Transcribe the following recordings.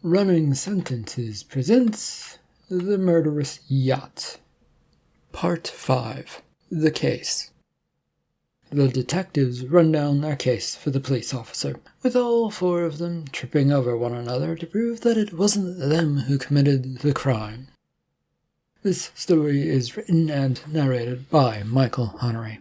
Running Sentences presents The Murderous Yacht. Part 5. The Case. The detectives run down their case for the police officer, with all four of them tripping over one another to prove that it wasn't them who committed the crime. This story is written and narrated by Michael Honoré.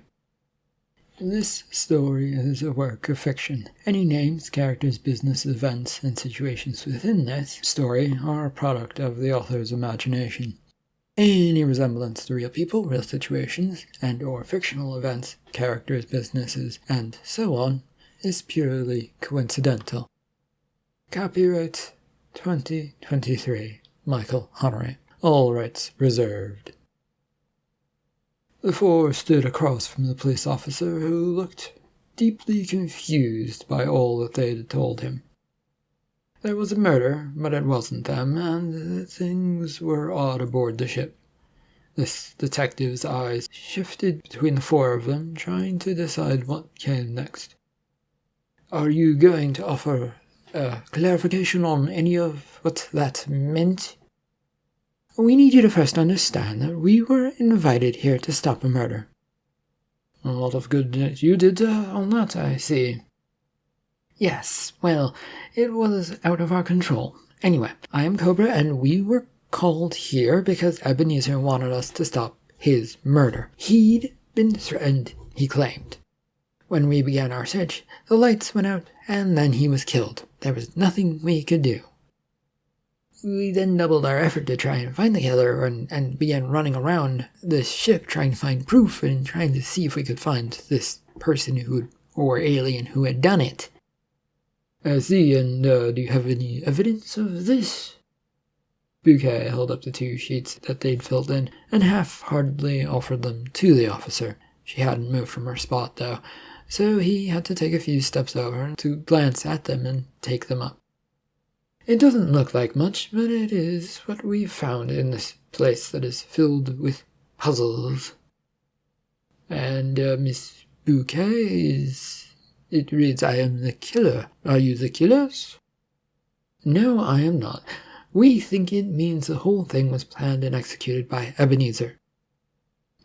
This story is a work of fiction. Any names, characters, business, events, and situations within this story are a product of the author's imagination. Any resemblance to real people, real situations, and or fictional events, characters, businesses, and so on is purely coincidental. Copyright 2023, Michael Honoré. All rights reserved. The four stood across from the police officer, who looked deeply confused by all that they had told him. There was a murder, but it wasn't them, and things were odd aboard the ship. This detective's eyes shifted between the four of them, trying to decide what came next. "Are you going to offer clarification on any of what that meant?" "We need you to first understand that we were invited here to stop a murder." "A lot of good you did on that, I see." "Yes, well, it was out of our control. Anyway, I am Cobra, and we were called here because Ebenezer wanted us to stop his murder. He'd been threatened, he claimed. When we began our search, the lights went out, and then he was killed. There was nothing we could do. We then doubled our effort to try and find the killer and began running around this ship trying to find proof and trying to see if we could find this person or alien who had done it." "I see, and do you have any evidence of this?" Bouquet held up the 2 sheets that they'd filled in and half-heartedly offered them to the officer. She hadn't moved from her spot, though, so he had to take a few steps over to glance at them and take them up. "It doesn't look like much, but it is what we've found in this place that is filled with puzzles." "And Miss Bouquet it reads, 'I am the killer.' Are you the killers?" "No, I am not. We think it means the whole thing was planned and executed by Ebenezer."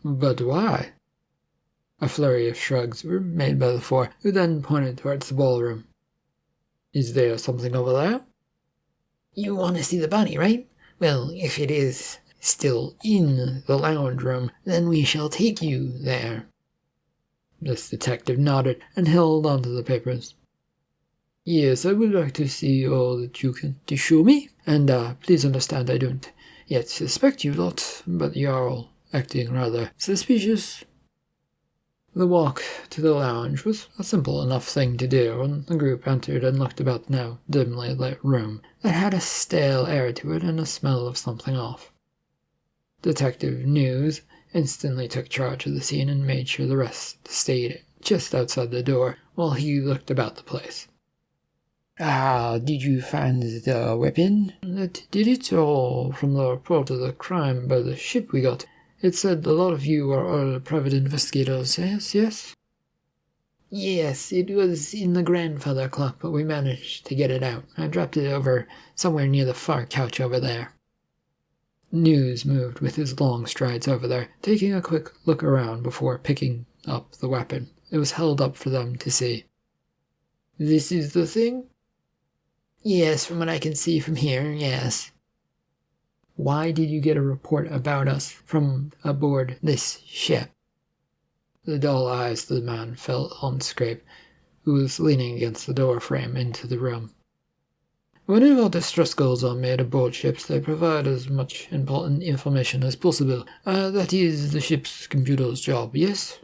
"But why?" A flurry of shrugs were made by the four, who then pointed towards the ballroom. "Is there something over there?" "You want to see the body, right? Well, if it is still in the lounge room, then we shall take you there." This detective nodded and held onto the papers. "Yes, I would like to see all that you can to show me, and please understand I don't yet suspect you lot, but you are all acting rather suspicious." The walk to the lounge was a simple enough thing to do, and the group entered and looked about the now dimly lit room that had a stale air to it and a smell of something off. Detective News instantly took charge of the scene and made sure the rest stayed just outside the door while he looked about the place. "Did you find the weapon that did it, or from the report of the crime by the ship we got? It said a lot of you are all private investigators, yes? Yes, it was in the grandfather clock, but we managed to get it out. I dropped it over somewhere near the far couch over there." News moved with his long strides over there, taking a quick look around before picking up the weapon. It was held up for them to see. "This is the thing?" "Yes, from what I can see from here, yes." "Why did you get a report about us from aboard this ship?" The dull eyes of the man fell on Scrape, who was leaning against the door frame into the room. "Whenever distress calls are made aboard ships, they provide as much important information as possible. That is the ship's computer's job, yes?"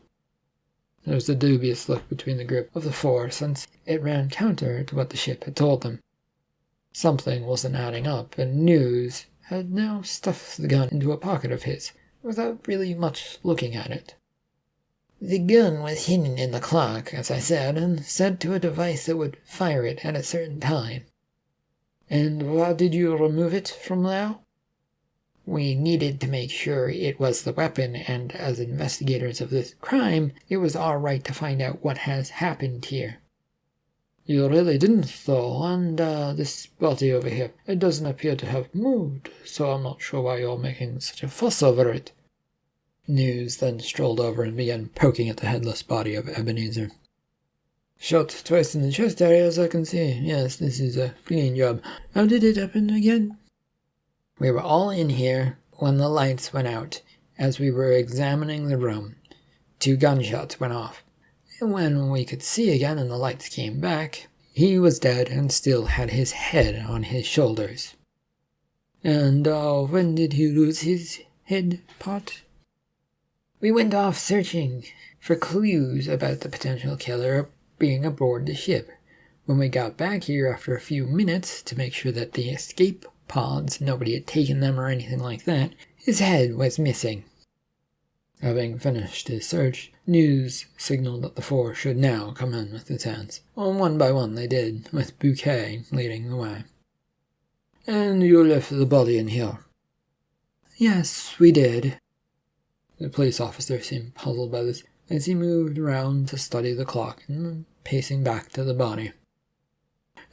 There was a dubious look between the group of the four, since it ran counter to what the ship had told them. Something wasn't adding up, and News had now stuffed the gun into a pocket of his, without really much looking at it. "The gun was hidden in the clock, as I said, and set to a device that would fire it at a certain time." "And why did you remove it from there?" "We needed to make sure it was the weapon, and as investigators of this crime, it was our right to find out what has happened here." You really didn't, though, and this body over here, it doesn't appear to have moved, so I'm not sure why you're making such a fuss over it. News then strolled over and began poking at the headless body of Ebenezer. Shot twice in the chest area, as I can see. Yes, this is a clean job. How did it happen again? We were all in here when the lights went out. As we were examining the room, 2 gunshots went off. And when we could see again and the lights came back, he was dead and still had his head on his shoulders. And when did he lose his head, Pot? We went off searching for clues about the potential killer being aboard the ship. When we got back here after a few minutes to make sure that the escape pods, nobody had taken them or anything like that, his head was missing. Having finished his search, News signaled that the 4 should now come in with its hands. Well, one by one they did, with Bouquet leading the way. And you left the body in here? Yes, we did. The police officer seemed puzzled by this, as he moved around to study the clock and then pacing back to the body.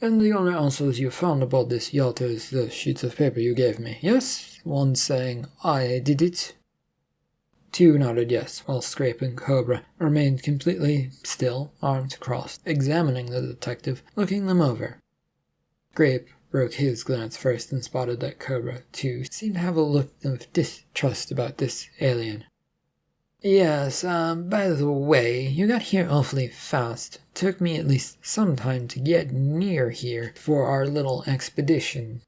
And the only answers you found about this yacht is the sheets of paper you gave me, yes? One saying, I did it. 2 nodded yes, while Scrape and Cobra remained completely still, arms crossed, examining the detective, looking them over. Scrape broke his glance first and spotted that Cobra, too, seemed to have a look of distrust about this alien. Yes, by the way, you got here awfully fast. Took me at least some time to get near here for our little expedition.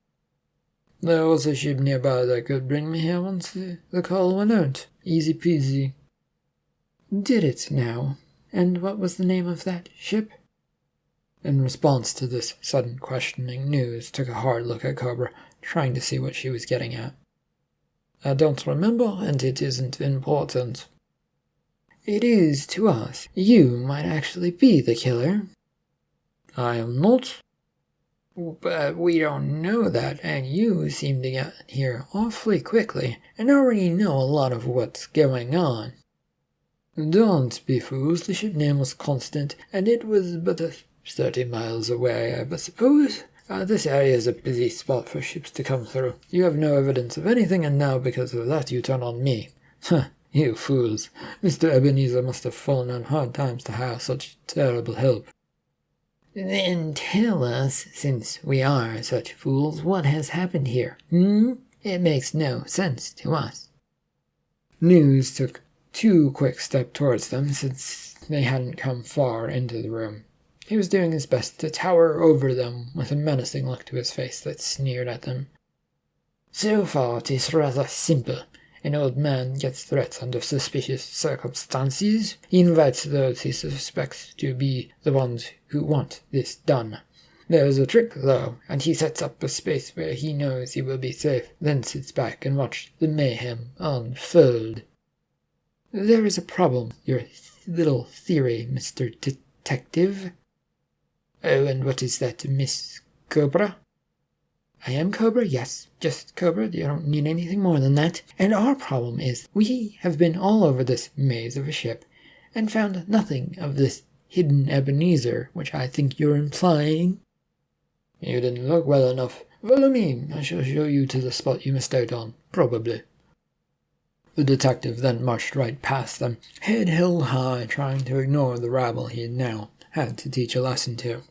There was a ship nearby that could bring me here once the call went out. Easy peasy. Did it now? And what was the name of that ship? In response to this sudden questioning, News took a hard look at Cobra, trying to see what she was getting at. I don't remember, and it isn't important. It is to us. You might actually be the killer. I am not. But we don't know that, and you seem to get here awfully quickly, and already know a lot of what's going on. Don't be fools, the ship name was Constant, and it was but 30 miles away, I suppose. This area is a busy spot for ships to come through. You have no evidence of anything, and now because of that you turn on me. Huh, you fools. Mr. Ebenezer must have fallen on hard times to hire such terrible help. Then tell us, since we are such fools, what has happened here, It makes no sense to us. News took 2 quick steps towards them, since they hadn't come far into the room. He was doing his best to tower over them, with a menacing look to his face that sneered at them. So far it is rather simple. An old man gets threats under suspicious circumstances. He invites those he suspects to be the ones who want this done. There's a trick, though, and he sets up a space where he knows he will be safe, then sits back and watches the mayhem unfold. There is a problem, your little theory, Mr. Detective. Oh, and what is that, Miss Cobra? I am Cobra, yes, just Cobra, you don't need anything more than that. And our problem is, we have been all over this maze of a ship, and found nothing of this hidden Ebenezer, which I think you're implying. You didn't look well enough. Follow me, I shall show you to the spot you missed out on, probably. The detective then marched right past them, head held high, trying to ignore the rabble he had now had to teach a lesson to.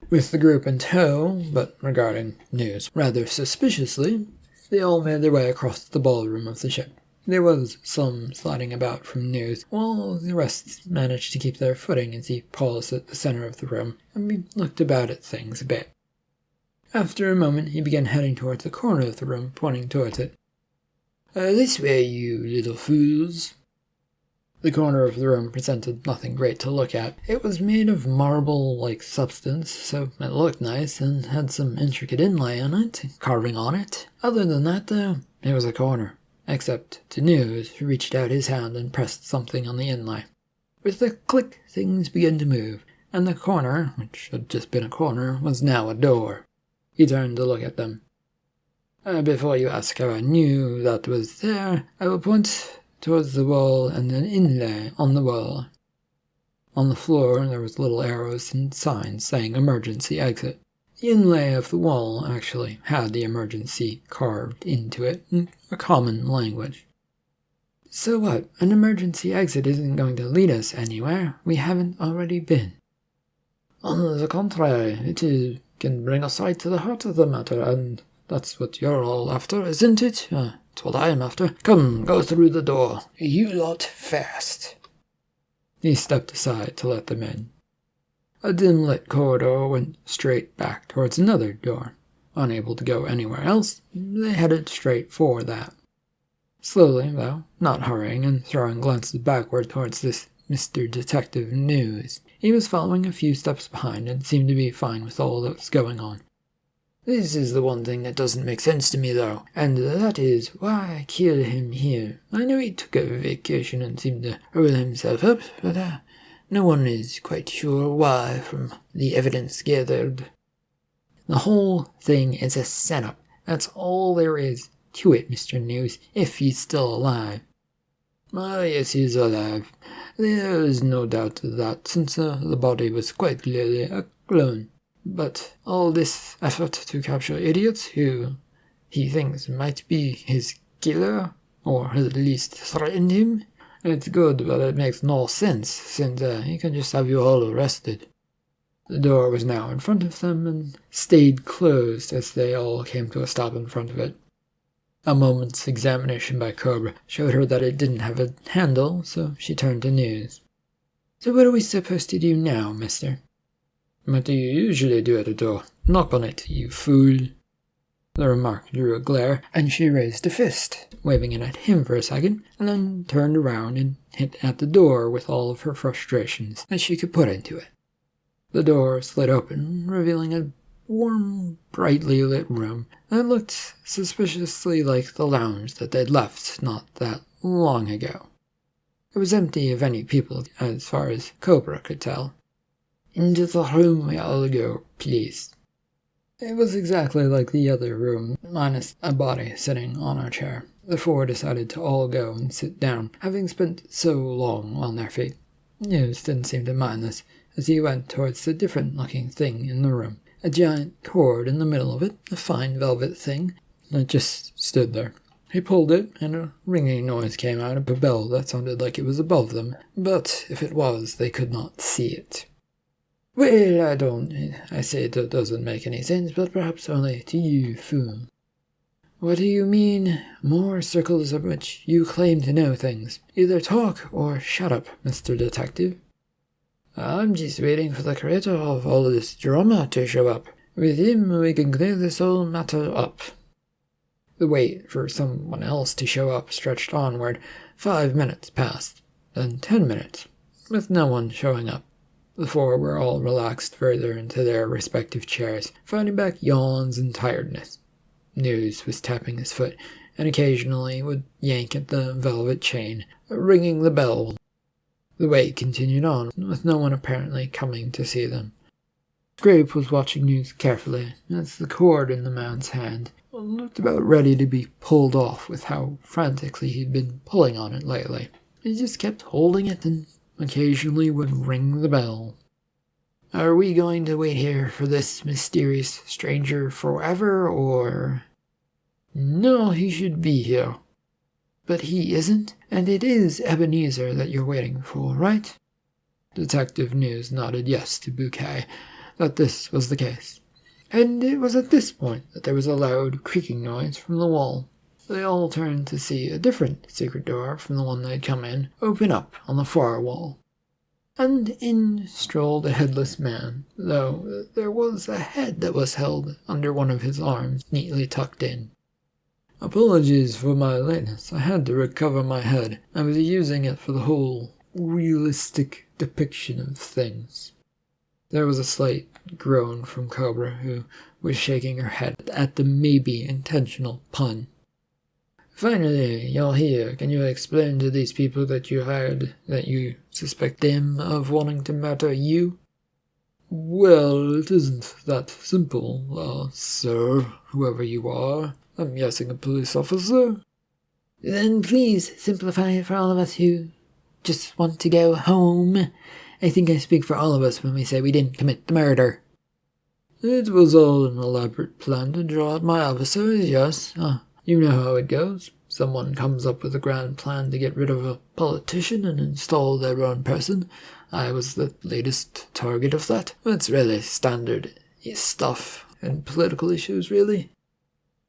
With the group in tow, but regarding News rather suspiciously, they all made their way across the ballroom of the ship. There was some sliding about from News, while the rest managed to keep their footing as he paused at the center of the room and looked about at things a bit. After a moment, he began heading towards the corner of the room, pointing towards it. This way, you little fools. The corner of the room presented nothing great to look at. It was made of marble-like substance, so it looked nice and had some intricate inlay on it, carving on it. Other than that, though, it was a corner, except to News, who reached out his hand and pressed something on the inlay. With a click, things began to move, and the corner, which had just been a corner, was now a door. He turned to look at them. Before you ask how I knew that was there, I will point towards the wall and an inlay on the wall. On the floor there was little arrows and signs saying emergency exit. The inlay of the wall actually had the emergency carved into it in a common language. So what? An emergency exit isn't going to lead us anywhere we haven't already been. On the contrary, can bring us right to the heart of the matter, and that's what you're all after, isn't it? It's what I'm after. Come, go through the door. You lot fast. He stepped aside to let them in. A dim-lit corridor went straight back towards another door. Unable to go anywhere else, they headed straight for that. Slowly, though, not hurrying and throwing glances backward towards this Mr. Detective News. He was following a few steps behind and seemed to be fine with all that was going on. This is the one thing that doesn't make sense to me, though, and that is why I killed him here. I know he took a vacation and seemed to roll himself up, but no one is quite sure why from the evidence gathered. The whole thing is a setup. That's all there is to it, Mr. News, if he's still alive. Yes, he's alive. There is no doubt of that, since the body was quite clearly a clone. But all this effort to capture idiots who he thinks might be his killer, or has at least threatened him, it's good, but it makes no sense, since he can just have you all arrested. The door was now in front of them, and stayed closed as they all came to a stop in front of it. A moment's examination by Cobra showed her that it didn't have a handle, so she turned to News. So what are we supposed to do now, mister? What do you usually do at a door? Knock on it, you fool. The remark drew a glare, and she raised a fist, waving it at him for a second, and then turned around and hit at the door with all of her frustrations that she could put into it. The door slid open, revealing a warm, brightly lit room that looked suspiciously like the lounge that they'd left not that long ago. It was empty of any people as far as Cobra could tell. Into the room we all go, please. It was exactly like the other room, minus a body sitting on a chair. The four decided to all go and sit down, having spent so long on their feet. News didn't seem to mind this, as he went towards the different-looking thing in the room. A giant cord in the middle of it, a fine velvet thing, that just stood there. He pulled it, and a ringing noise came out of a bell that sounded like it was above them, but if it was, they could not see it. Well, I say it doesn't make any sense, but perhaps only to you, fool. What do you mean? More circles of which you claim to know things. Either talk or shut up, Mr. Detective. I'm just waiting for the creator of all this drama to show up. With him, we can clear this whole matter up. The wait for someone else to show up stretched onward. 5 minutes passed, then 10 minutes, with no one showing up. The four were all relaxed further into their respective chairs, fighting back yawns and tiredness. News was tapping his foot, and occasionally would yank at the velvet chain, ringing the bell. The wait continued on, with no one apparently coming to see them. Scrape was watching News carefully, as the cord in the man's hand looked about ready to be pulled off with how frantically he'd been pulling on it lately. He just kept holding it and occasionally would ring the bell. Are we going to wait here for this mysterious stranger forever, or... No, he should be here. But he isn't, and it is Ebenezer that you're waiting for, right? Detective News nodded yes to Bouquet, that this was the case. And it was at this point that there was a loud creaking noise from the wall. They all turned to see a different secret door from the one they'd come in open up on the far wall. And in strolled a headless man, though there was a head that was held under one of his arms, neatly tucked in. Apologies for my lateness. I had to recover my head. I was using it for the whole realistic depiction of things. There was a slight groan from Cobra, who was shaking her head at the maybe intentional pun. Finally, you're here. Can you explain to these people that you hired that you suspect them of wanting to murder you? Well, it isn't that simple, sir, whoever you are. I'm guessing a police officer. Then please simplify it for all of us who just want to go home I think I speak for all of us when we say we didn't commit the murder." "It was all an elaborate plan to draw out my adversaries, yes. You know how it goes. Someone comes up with a grand plan to get rid of a politician and install their own person. I was the latest target of that. It's really standard stuff in political issues, really."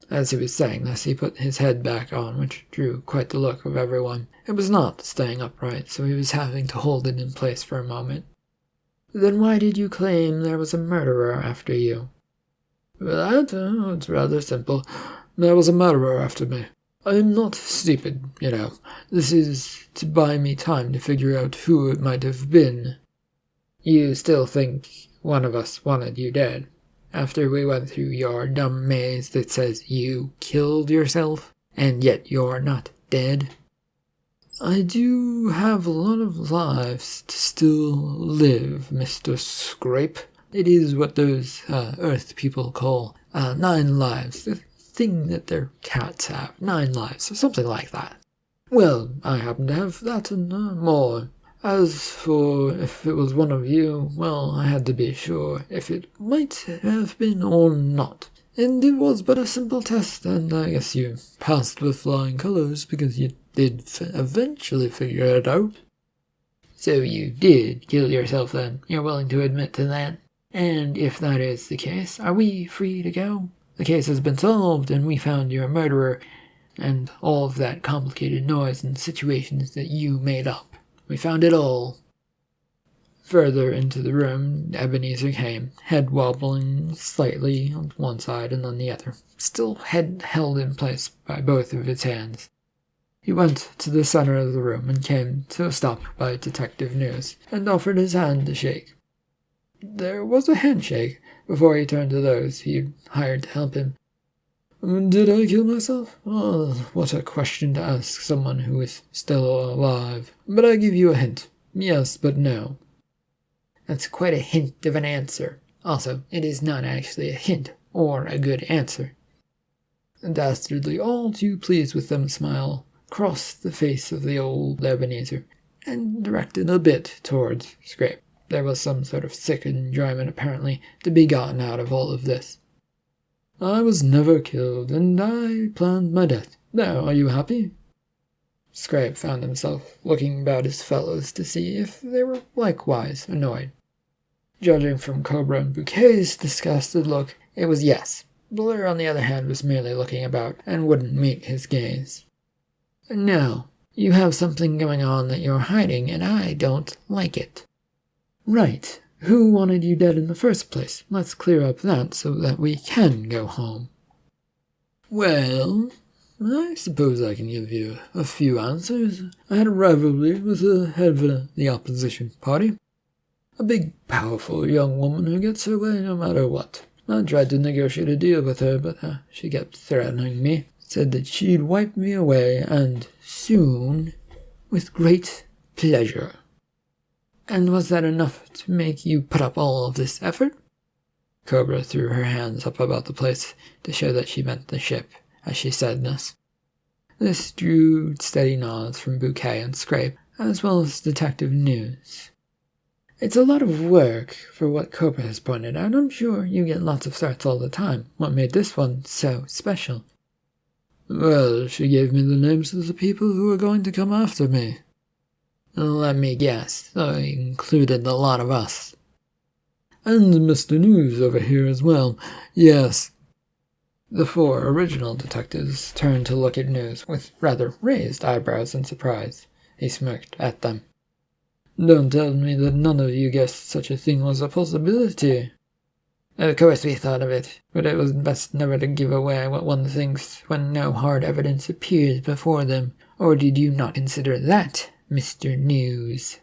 As he was saying this, he put his head back on, which drew quite the look of everyone. It was not staying upright, so he was having to hold it in place for a moment. "Then why did you claim there was a murderer after you?" "That? It's rather simple. There was a murderer after me. I am not stupid, you know. This is to buy me time to figure out who it might have been." "You still think one of us wanted you dead? After we went through your dumb maze that says you killed yourself, and yet you're not dead?" "I do have a lot of lives to still live, Mr. Scrape. It is what those Earth people call 9 lives. The thing that their cats have. 9 lives, or something like that. Well, I happen to have that and more. As for if it was one of you, well, I had to be sure if it might have been or not. And it was but a simple test, and I guess you passed with flying colors because you did eventually figure it out." "So you did kill yourself then? You're willing to admit to that? And if that is the case, are we free to go? The case has been solved, and we found your murderer, and all of that complicated noise and situations that you made up. We found it all." Further into the room, Ebenezer came, head wobbling slightly on one side and on the other, still head held in place by both of his hands. He went to the center of the room and came to a stop by Detective News, and offered his hand to shake. There was a handshake before he turned to those he'd hired to help him. "Did I kill myself? Oh, what a question to ask someone who is still alive. But I give you a hint. Yes, but no." "That's quite a hint of an answer. Also, it is not actually a hint or a good answer." A dastardly, all too pleased with them smile crossed the face of the old Ebenezer, and directed a bit towards Scrape. There was some sort of sick enjoyment, apparently, to be gotten out of all of this. "I was never killed, and I planned my death. There, are you happy?" Scrape found himself looking about his fellows to see if they were likewise annoyed. Judging from Cobra and Bouquet's disgusted look, it was yes. Blur, on the other hand, was merely looking about and wouldn't meet his gaze. "No, you have something going on that you're hiding, and I don't like it." "Right. Who wanted you dead in the first place? Let's clear up that so that we can go home." "Well, I suppose I can give you a few answers. I had a rivalry with the head of the opposition party. A big, powerful young woman who gets her way no matter what. I tried to negotiate a deal with her, but she kept threatening me. Said that she'd wipe me away, and soon, with great pleasure." "And was that enough to make you put up all of this effort?" Cobra threw her hands up about the place to show that she meant the ship as she said this. This drew steady nods from Bouquet and Scrape, as well as Detective News. "It's a lot of work for what Cobra has pointed out. I'm sure you get lots of threats all the time. What made this one so special?" "Well, she gave me the names of the people who were going to come after me." "Let me guess, so it included a lot of us." "And Mr. News over here as well. Yes." The 4 original detectives turned to look at News with rather raised eyebrows in surprise. He smirked at them. "Don't tell me that none of you guessed such a thing was a possibility." "Of course we thought of it, but it was best never to give away what one thinks when no hard evidence appears before them. Or did you not consider that, Mr. News?"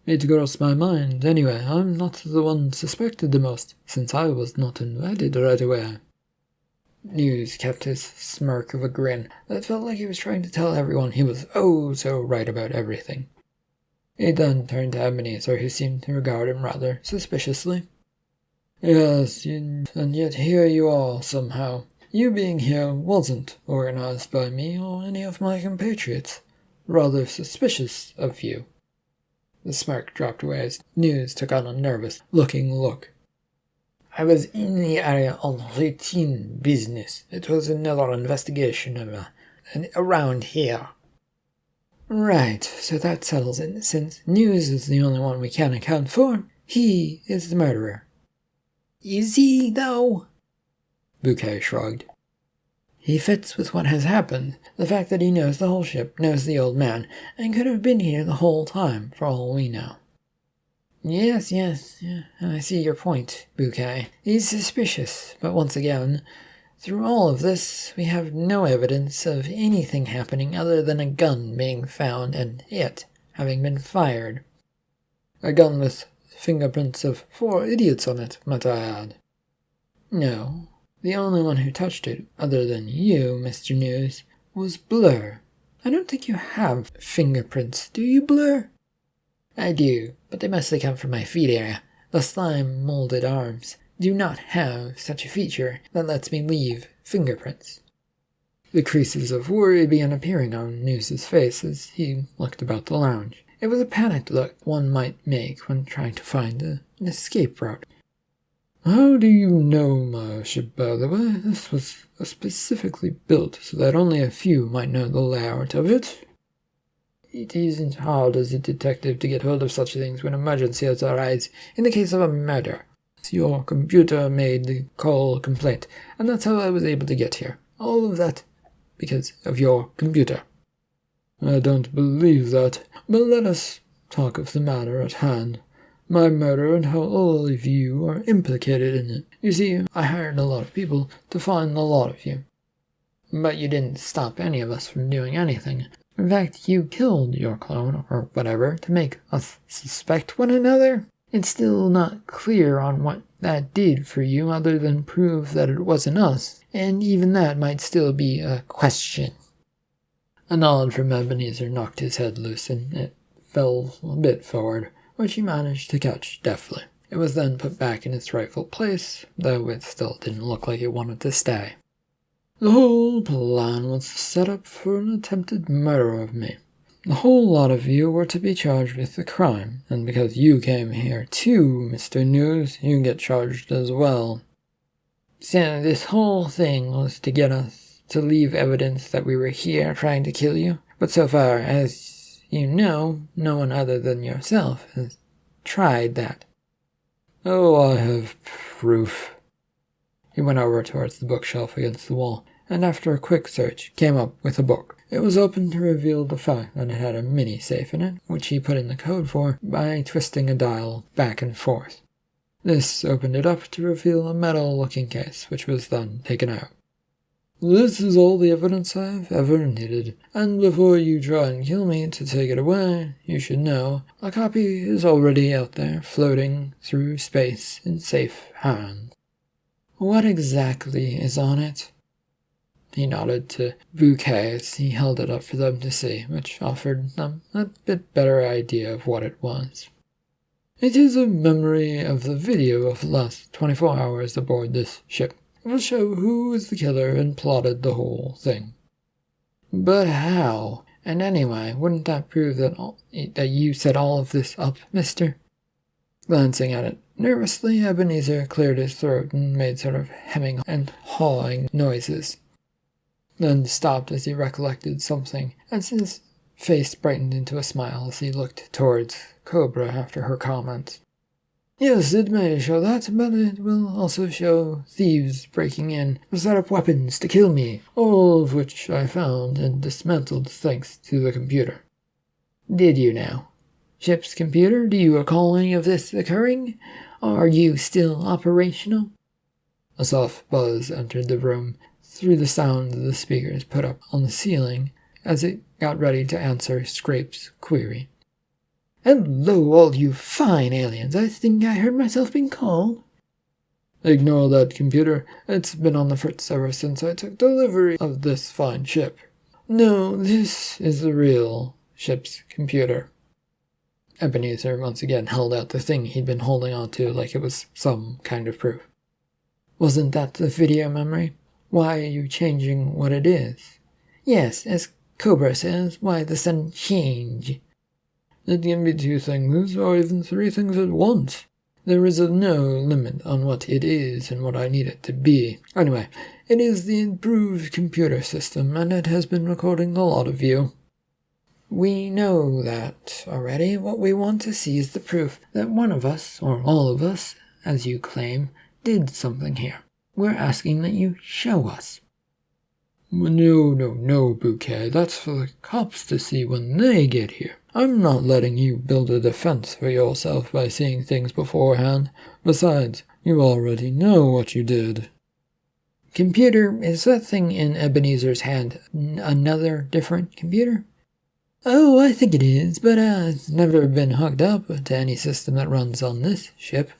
"It crossed my mind. Anyway, I'm not the one suspected the most, since I was not invited right away." News kept his smirk of a grin that felt like he was trying to tell everyone he was oh so right about everything. He then turned to Ebenezer, who seemed to regard him rather suspiciously. "Yes, and yet here you are, somehow. You being here wasn't organized by me or any of my compatriots. Rather suspicious of you." The smirk dropped away as News took on a nervous-looking look. I was in the area on routine business. It was another investigation around here. Right, so that settles it. Since News is the only one we can account for, he is the murderer. Is he, though? Bouquet shrugged. He fits with what has happened. The fact that he knows the whole ship, knows the old man, and could have been here the whole time, for all we know. Yes, I see your point, Bouquet. He's suspicious, but once again, through all of this, we have no evidence of anything happening other than a gun being found and it having been fired. A gun with fingerprints of 4 idiots on it, might I add. No, the only one who touched it, other than you, Mr. News, was Blur. I don't think you have fingerprints, do you, Blur? I do, but they mostly come from my feet area. The slime-molded arms do not have such a feature that lets me leave fingerprints. The creases of worry began appearing on News's face as he looked about the lounge. It was a panicked look one might make when trying to find an escape route. How do you know my ship, by the way? This was specifically built so that only a few might know the layout of it. It isn't hard as a detective to get hold of such things when emergencies arise. In the case of a murder, your computer made the call complaint, and that's how I was able to get here. All of that because of your computer. I don't believe that, but let us talk of the matter at hand. My murder and how all of you are implicated in it. You see, I hired a lot of people to find the lot of you. But you didn't stop any of us from doing anything. In fact, you killed your clone, or whatever, to make us suspect one another. It's still not clear on what that did for you other than prove that it wasn't us, and even that might still be a question. A nod from Ebenezer knocked his head loose, and it fell a bit forward, which he managed to catch deftly. It was then put back in its rightful place, though it still didn't look like it wanted to stay. The whole plan was set up for an attempted murder of me. The whole lot of you were to be charged with the crime, and because you came here too, Mr. News, you get charged as well. So this whole thing was to get us to leave evidence that we were here trying to kill you, but so far as you know, no one other than yourself has tried that. Oh, I have proof. He went over towards the bookshelf against the wall, and after a quick search, came up with a book. It was open to reveal the fact that it had a mini-safe in it, which he put in the code for by twisting a dial back and forth. This opened it up to reveal a metal-looking case, which was then taken out. This is all the evidence I've ever needed, and before you try and kill me to take it away, you should know a copy is already out there, floating through space in safe hands. What exactly is on it? He nodded to Bouquet as he held it up for them to see, which offered them a bit better idea of what it was. It is a memory of the video of the last 24 hours aboard this ship. It will show who was the killer and plotted the whole thing. But how? And anyway, wouldn't that prove that you set all of this up, mister? Glancing at it nervously, Ebenezer cleared his throat and made sort of hemming and hawing noises. Then stopped as he recollected something, as his face brightened into a smile as he looked towards Cobra after her comments. Yes, it may show that, but it will also show thieves breaking in to set up weapons to kill me, all of which I found and dismantled thanks to the computer. Did you now? Ship's computer, do you recall any of this occurring? Are you still operational? A soft buzz entered the room through the sound of the speakers put up on the ceiling as it got ready to answer Scrape's query. Hello, all you fine aliens. I think I heard myself being called. Ignore that computer. It's been on the fritz ever since I took delivery of this fine ship. No, this is the real ship's computer. Ebenezer once again held out the thing he'd been holding on to like it was some kind of proof. Wasn't that the video memory? Why are you changing what it is? Yes, as Cobra says, why the sudden change? It can be 2 things, or even 3 things at once. There is no limit on what it is and what I need it to be. Anyway, it is the improved computer system, and it has been recording a lot of you. We know that already. What we want to see is the proof that one of us, or all of us, as you claim, did something here. We're asking that you show us. No, Bouquet. That's for the cops to see when they get here. I'm not letting you build a defense for yourself by seeing things beforehand. Besides, you already know what you did. Computer, is that thing in Ebenezer's hand another different computer? Oh, I think it is, but it's never been hooked up to any system that runs on this ship.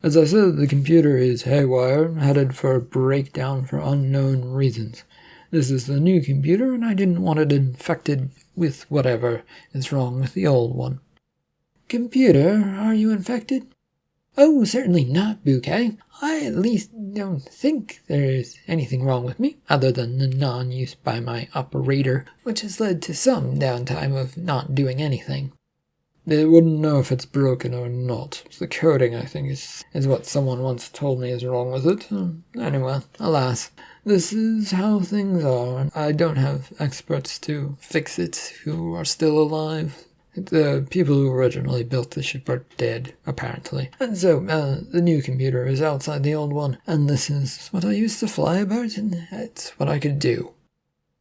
As I said, the computer is haywire, headed for a breakdown for unknown reasons. This is the new computer, and I didn't want it infected with whatever is wrong with the old one. Computer, are you infected? Oh, certainly not, Bouquet. I at least don't think there is anything wrong with me, other than the non-use by my operator, which has led to some downtime of not doing anything. They wouldn't know if it's broken or not. The coding, I think, is what someone once told me is wrong with it. Anyway, alas, this is how things are. I don't have experts to fix it who are still alive. The people who originally built the ship are dead, apparently. And so, the new computer is outside the old one, and this is what I used to fly about, and it's what I could do.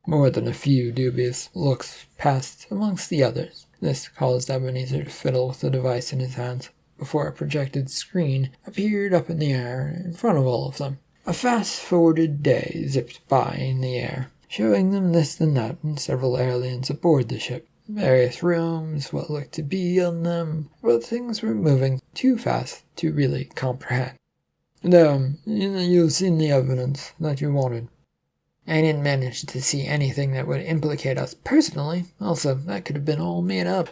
More than a few dubious looks passed amongst the others. This caused Ebenezer to fiddle with the device in his hands, before a projected screen appeared up in the air in front of all of them. A fast-forwarded day zipped by in the air, showing them this and that and several aliens aboard the ship. Various rooms, what looked to be on them, but things were moving too fast to really comprehend. You've seen the evidence that you wanted. I didn't manage to see anything that would implicate us personally. Also, that could have been all made up.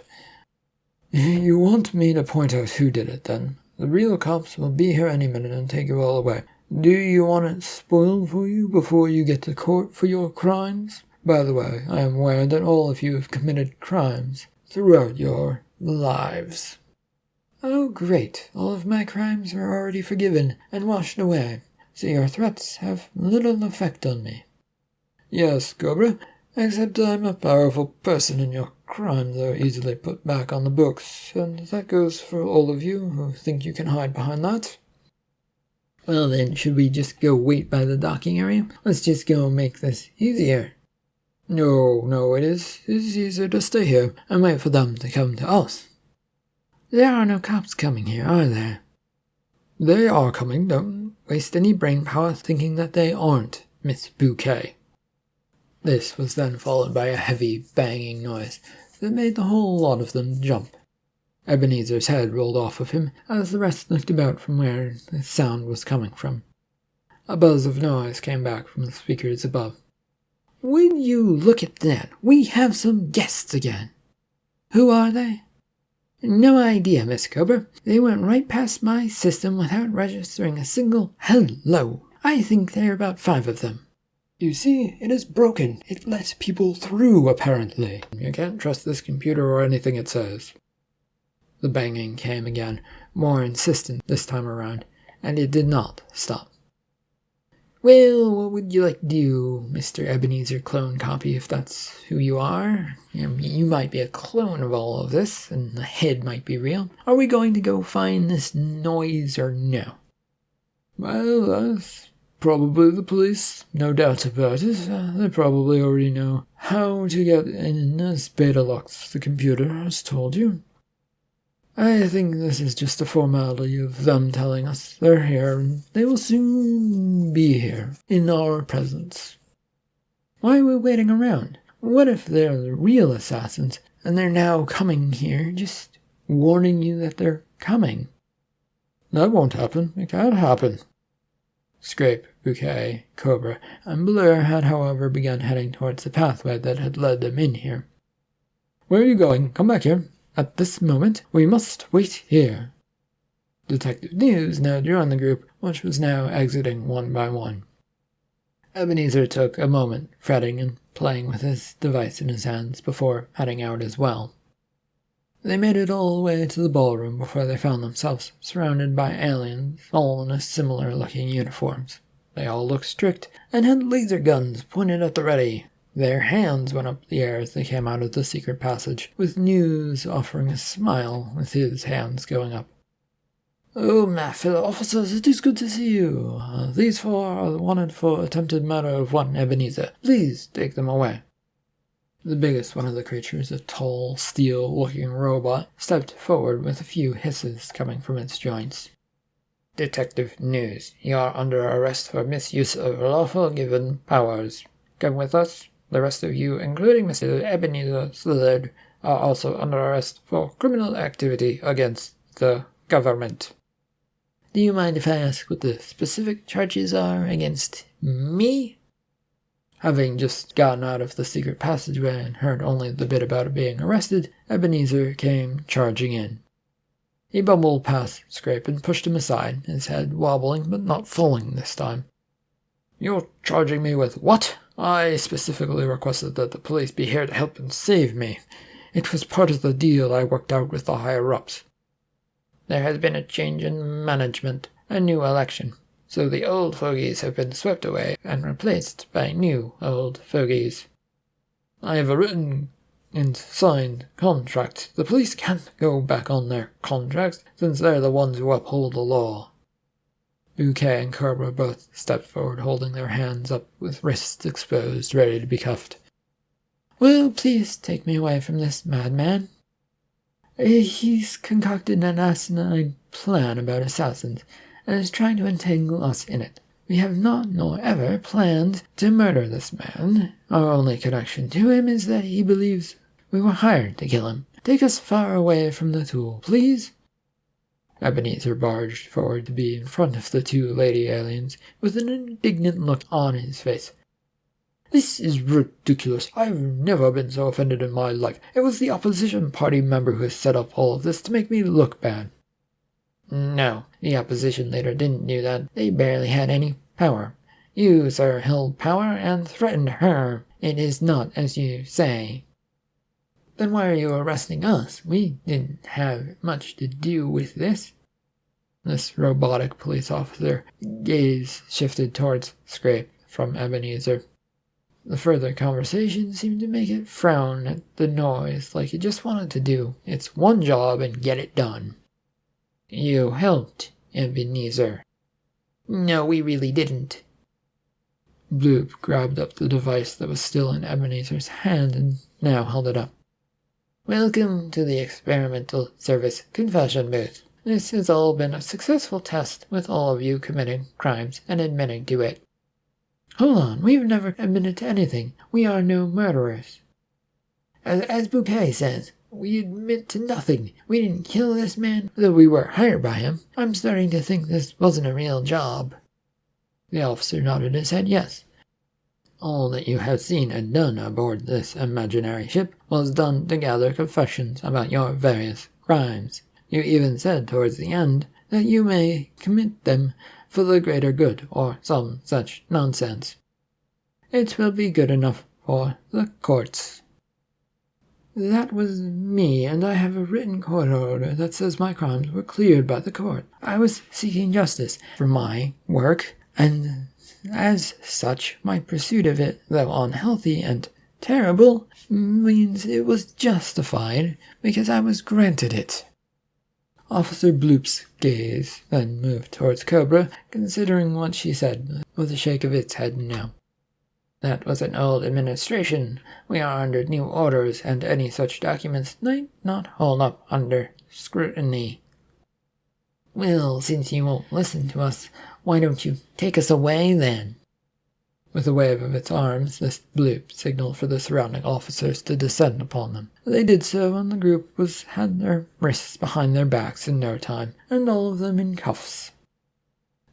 You want me to point out who did it, then? The real cops will be here any minute and take you all away. Do you want it spoiled for you before you get to court for your crimes? By the way, I am aware that all of you have committed crimes throughout your lives. Oh, great. All of my crimes are already forgiven and washed away, so your threats have little effect on me. Yes, Cobra, except I'm a powerful person and your crimes are easily put back on the books, and that goes for all of you who think you can hide behind that. Well then, should we just go wait by the docking area? Let's just go make this easier. No, it is easier to stay here and wait for them to come to us. There are no cops coming here, are there? They are coming. Don't waste any brain power thinking that they aren't, Miss Bouquet. This was then followed by a heavy, banging noise that made the whole lot of them jump. Ebenezer's head rolled off of him as the rest looked about from where the sound was coming from. A buzz of noise came back from the speakers above. Would you look at that? We have some guests again. Who are they? No idea, Miss Cobra. They went right past my system without registering a single hello. I think there are about 5 of them. You see, it is broken. It lets people through, apparently. You can't trust this computer or anything it says. The banging came again, more insistent this time around, and it did not stop. Well, what would you like to do, Mr. Ebenezer Clone Copy, if that's who you are? You might be a clone of all of this, and the head might be real. Are we going to go find this noise or no? Well, that's probably the police, no doubt about it. They probably already know how to get in as Beta locks the computer has told you. I think this is just a formality of them telling us they're here, and they will soon be here, in our presence. Why are we waiting around? What if they're the real assassins, and they're now coming here, just warning you that they're coming? That won't happen. It can't happen. Scrape, Bouquet, Cobra, and Blair had, however, begun heading towards the pathway that had led them in here. Where are you going? Come back here. At this moment, we must wait here. Detective News now joined the group, which was now exiting one by one. Ebenezer took a moment, fretting and playing with his device in his hands before heading out as well. They made it all the way to the ballroom before they found themselves surrounded by aliens, all in similar-looking uniforms. They all looked strict and had laser guns pointed at the ready. Their hands went up in the air as they came out of the secret passage, with News offering a smile with his hands going up. "Oh, my fellow officers, it is good to see you. These 4 are wanted for attempted murder of one Ebenezer. Please take them away." The biggest one of the creatures, a tall, steel-looking robot, stepped forward with a few hisses coming from its joints. "Detective News, you are under arrest for misuse of lawful given powers. Come with us. The rest of you, including Mr. Ebenezer Slithered, are also under arrest for criminal activity against the government." "Do you mind if I ask what the specific charges are against me?" Having just gotten out of the secret passageway and heard only the bit about being arrested, Ebenezer came charging in. He bumbled past Scrape and pushed him aside, his head wobbling but not falling this time. "You're charging me with what? I specifically requested that the police be here to help and save me. It was part of the deal I worked out with the higher-ups. There has been a change in management, a new election. So the old fogies have been swept away and replaced by new old fogies. I have a written and signed contract. The police can't go back on their contracts since they're the ones who uphold the law." Bouquet and Cobra both stepped forward, holding their hands up with wrists exposed, ready to be cuffed. "Well, please take me away from this madman. He's concocted an asinine plan about assassins, and is trying to entangle us in it. We have not nor ever planned to murder this man. Our only connection to him is that he believes we were hired to kill him. Take us far away from the tool, please." Ebenezer barged forward to be in front of the 2 lady aliens, with an indignant look on his face. "This is ridiculous. I've never been so offended in my life. It was the opposition party member who set up all of this to make me look bad." "No, the opposition leader didn't do that. They barely had any power. You, sir, held power and threatened her. It is not as you say." "Then why are you arresting us? We didn't have much to do with this." This robotic police officer gaze shifted towards Scrape from Ebenezer. The further conversation seemed to make it frown at the noise, like it just wanted to do its one job and get it done. "You helped, Ebenezer." "No, we really didn't." Bloop grabbed up the device that was still in Ebenezer's hand and now held it up. "Welcome to the Experimental Service Confession Booth. This has all been a successful test, with all of you committing crimes and admitting to it." "Hold on, we've never admitted to anything. We are no murderers." As Bouquet says, we admit to nothing. We didn't kill this man, though we were hired by him. I'm starting to think this wasn't a real job." The officer nodded his head yes. "All that you have seen and done aboard this imaginary ship was done to gather confessions about your various crimes. You even said towards the end that you may commit them for the greater good, or some such nonsense. It will be good enough for the courts." "That was me, and I have a written court order that says my crimes were cleared by the court. I was seeking justice for my work, and as such, my pursuit of it, though unhealthy and terrible, means it was justified because I was granted it." Officer Bloop's gaze then moved towards Cobra, considering what she said, with a shake of its head no. "That was an old administration. We are under new orders, and any such documents might not hold up under scrutiny." "Well, since you won't listen to us, why don't you take us away, then?" With a wave of its arms, this Bloop signaled for the surrounding officers to descend upon them. They did so, and the group had their wrists behind their backs in no time, and all of them in cuffs.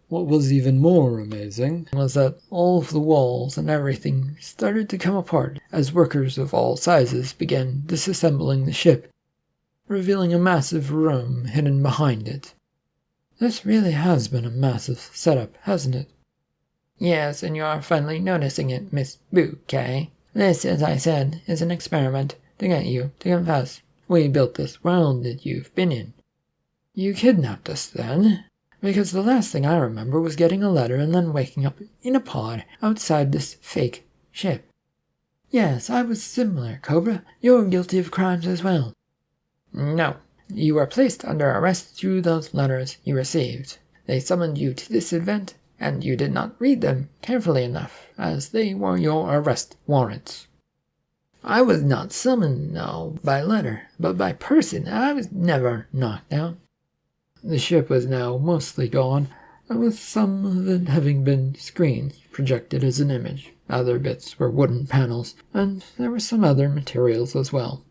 What was even more amazing was that all of the walls and everything started to come apart as workers of all sizes began disassembling the ship, revealing a massive room hidden behind it. This really has been a massive setup, hasn't it? "Yes, and you are finally noticing it, Miss Bouquet. This, as I said, is an experiment to get you to confess. We built this world that you've been in. You kidnapped us then, because the last thing I remember was getting a letter and then waking up in a pod outside this fake ship. Yes, I was similar, Cobra. You're guilty of crimes as well. No, you were placed under arrest through those letters you received. They summoned you to this event, and you did not read them carefully enough, as they were your arrest warrants. I was not summoned, no, by letter, but by person. I was never knocked out. The ship was now mostly gone, with some of it having been screens projected as an image. Other bits were wooden panels, and there were some other materials as well.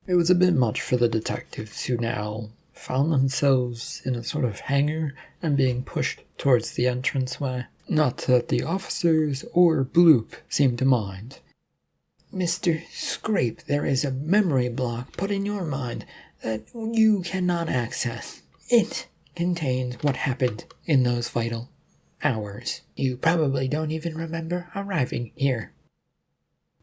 It was a bit much for the detectives, who now found themselves in a sort of hangar and being pushed towards the entranceway. Not that the officers or Bloop seemed to mind. Mr. Scrape, there is a memory block put in your mind that you cannot access. It contains what happened in those vital hours. You probably don't even remember arriving here.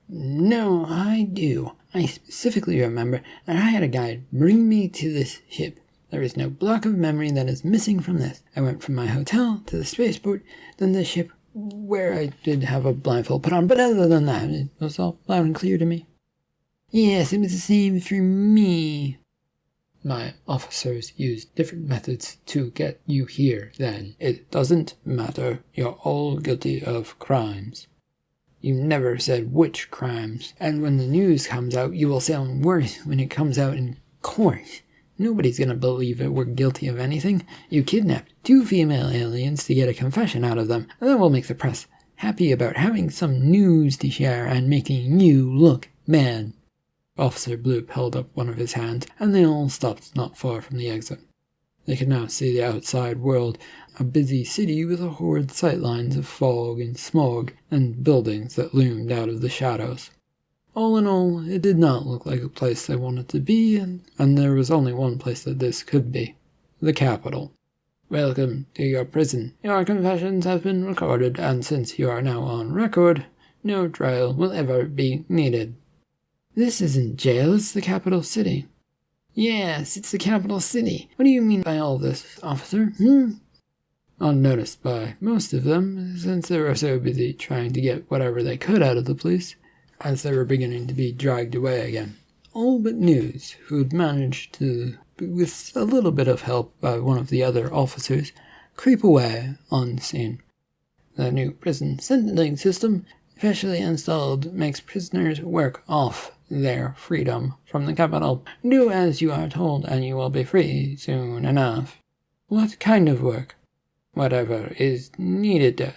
No, I do. I specifically remember that I had a guide bring me to this ship. There is no block of memory that is missing from this. I went from my hotel to the spaceport, then the ship, where I did have a blindfold put on, but other than that, it was all loud and clear to me. Yes, it was the same for me. My officers used different methods to get you here, then. It doesn't matter. You're all guilty of crimes. You never said which crimes, and when the news comes out, you will sound worse when it comes out in court. Nobody's gonna believe that we're guilty of anything. You kidnapped 2 female aliens to get a confession out of them, and that will make the press happy about having some news to share and making you look bad. Officer Bloop held up one of his hands, and they all stopped not far from the exit. They could now see the outside world, a busy city with a horrid sightlines of fog and smog, and buildings that loomed out of the shadows. All in all, it did not look like a place they wanted to be, and there was only one place that this could be: the capital. Welcome to your prison. Your confessions have been recorded, and since you are now on record, no trial will ever be needed. This isn't jail, it's the capital city. Yes, it's the capital city. What do you mean by all this, officer? Unnoticed by most of them, since they were so busy trying to get whatever they could out of the police, as they were beginning to be dragged away again. All but News, who'd managed to, with a little bit of help by one of the other officers, creep away unseen. The new prison sentencing system, officially installed, makes prisoners work off their freedom from the capital. Do as you are told and you will be free soon enough. What kind of work? Whatever is needed.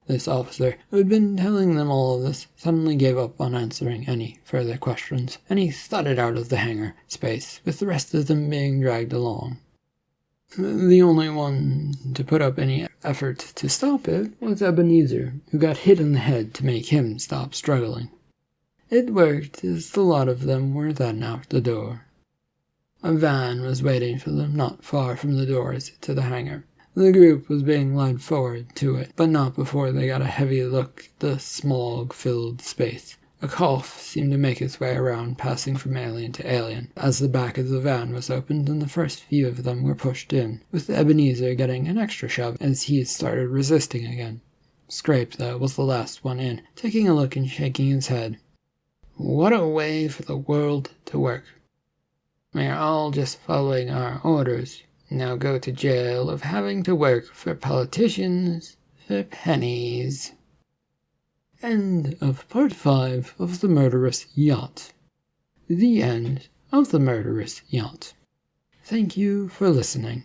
This officer, who had been telling them all of this, suddenly gave up on answering any further questions, and he thudded out of the hangar space, with the rest of them being dragged along. The only one to put up any effort to stop it was Ebenezer, who got hit in the head to make him stop struggling. It worked, as the lot of them were then out the door. A van was waiting for them not far from the doors to the hangar. The group was being led forward to it, but not before they got a heavy look at the smog-filled space. A cough seemed to make its way around, passing from alien to alien, as the back of the van was opened and the first few of them were pushed in, with Ebenezer getting an extra shove as he started resisting again. Scrape, though, was the last one in, taking a look and shaking his head. What a way for the world to work. We are all just following our orders. Now go to jail of having to work for politicians for pennies. End of Part 5 of The Murderous Yacht. The end of The Murderous Yacht. Thank you for listening.